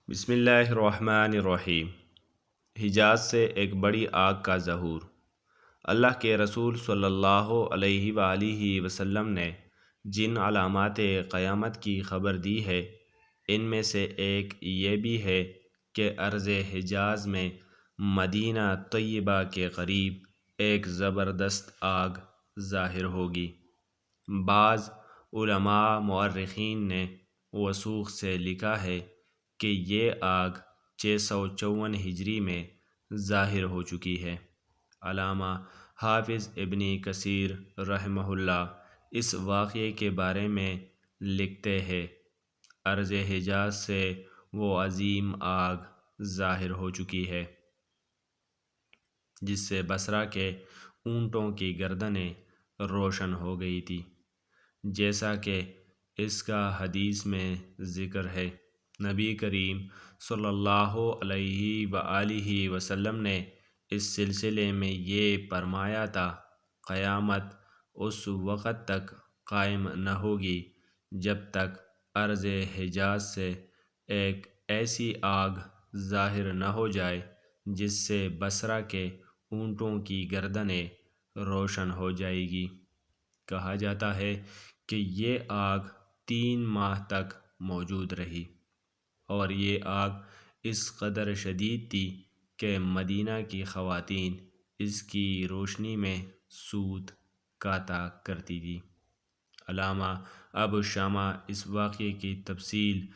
بسم اللہ الرحمن الرحیم۔ حجاز سے ایک بڑی آگ کا ظہور۔ اللہ کے رسول صلی اللہ علیہ وآلہ وسلم نے جن علامات قیامت کی خبر دی ہے، ان میں سے ایک یہ بھی ہے کہ ارض حجاز میں مدینہ طیبہ کے قریب ایک زبردست آگ ظاہر ہوگی۔ بعض علماء مورخین نے وثوق سے لکھا ہے کہ یہ آگ 654 ہجری میں ظاہر ہو چکی ہے۔ علامہ حافظ ابن کثیر رحمہ اللہ اس واقعے کے بارے میں لکھتے ہیں، ارض حجاز سے وہ عظیم آگ ظاہر ہو چکی ہے جس سے بصرہ کے اونٹوں کی گردنیں روشن ہو گئی تھی، جیسا کہ اس کا حدیث میں ذکر ہے۔ نبی کریم صلی اللہ علیہ وآلہ وسلم نے اس سلسلے میں یہ فرمایا تھا، قیامت اس وقت تک قائم نہ ہوگی جب تک ارض حجاز سے ایک ایسی آگ ظاہر نہ ہو جائے جس سے بصرہ کے اونٹوں کی گردنیں روشن ہو جائے گی۔ کہا جاتا ہے کہ یہ آگ 3 ماہ تک موجود رہی، اور یہ آگ اس قدر شدید تھی کہ مدینہ کی خواتین اس کی روشنی میں سوت کاتا کرتی تھیں۔ علامہ ابو شامہ اس واقعے کی تفصیل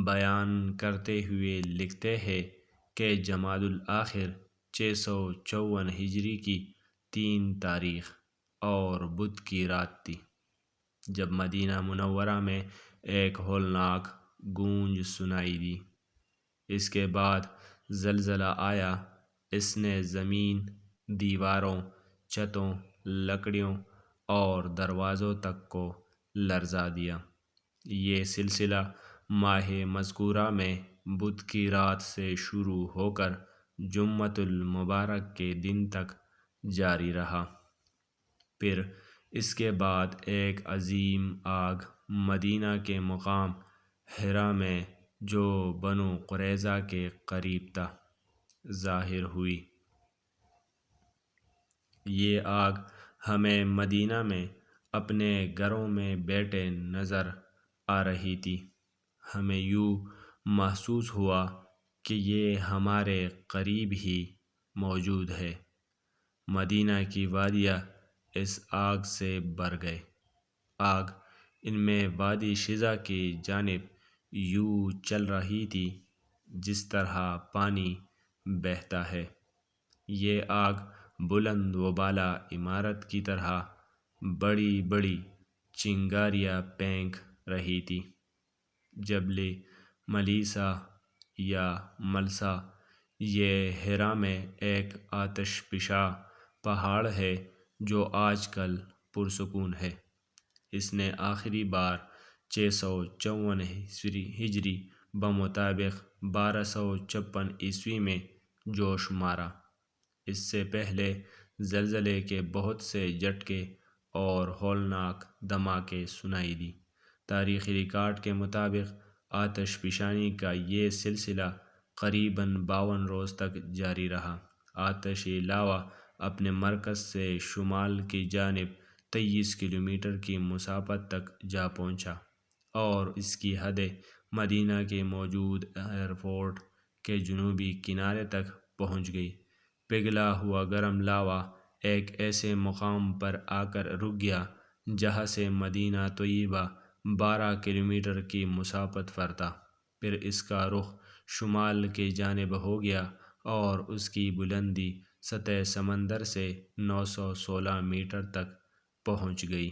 بیان کرتے ہوئے لکھتے ہیں کہ جمادی الاخر 654 ہجری کی 3 تاریخ اور بدھ کی رات تھی جب مدینہ منورہ میں ایک ہولناک گونج سنائی دی۔ اس کے بعد زلزلہ آیا۔ اس نے زمین، دیواروں، چھتوں، لکڑیوں اور دروازوں تک کو لرزا دیا۔ یہ سلسلہ ماہ مذکورہ میں بدھ کی رات سے شروع ہو کر جمعۃ المبارک کے دن تک جاری رہا۔ پھر اس کے بعد ایک عظیم آگ مدینہ کے مقام حرا میں جو بنو قریظہ کے قریب تھا ظاہر ہوئی۔ یہ آگ ہمیں مدینہ میں اپنے گھروں میں بیٹھے نظر آ رہی تھی۔ ہمیں یوں محسوس ہوا کہ یہ ہمارے قریب ہی موجود ہے۔ مدینہ کی وادیاں اس آگ سے بھر گئیں۔ آگ ان میں وادی شیزہ کی جانب یوں چل رہی تھی جس طرح پانی بہتا ہے۔ یہ آگ بلند و بالا عمارت کی طرح بڑی بڑی چنگاریاں پھینک رہی تھی۔ جبل ملیسا یا ملسا یہ حرا میں ایک آتش فشاں پہاڑ ہے جو آج کل پرسکون ہے۔ اس نے آخری بار 654 ہجری بمطابق 1256 عیسوی میں جوش مارا۔ اس سے پہلے زلزلے کے بہت سے جھٹکے اور ہولناک دھماکے سنائی دی۔ تاریخی ریکارڈ کے مطابق آتش فشانی کا یہ سلسلہ قریباً 52 روز تک جاری رہا۔ آتشی لاوا اپنے مرکز سے شمال کی جانب 23 کلومیٹر کی مسافت تک جا پہنچا اور اس کی حدیں مدینہ کے موجود ایئرپورٹ کے جنوبی کنارے تک پہنچ گئی۔ پگھلا ہوا گرم لاوا ایک ایسے مقام پر آ کر رک گیا جہاں سے مدینہ طیبہ 12 کلومیٹر کی مسافت پر تھا۔ پھر اس کا رخ شمال کی جانب ہو گیا اور اس کی بلندی سطح سمندر سے 916 میٹر تک پہنچ گئی۔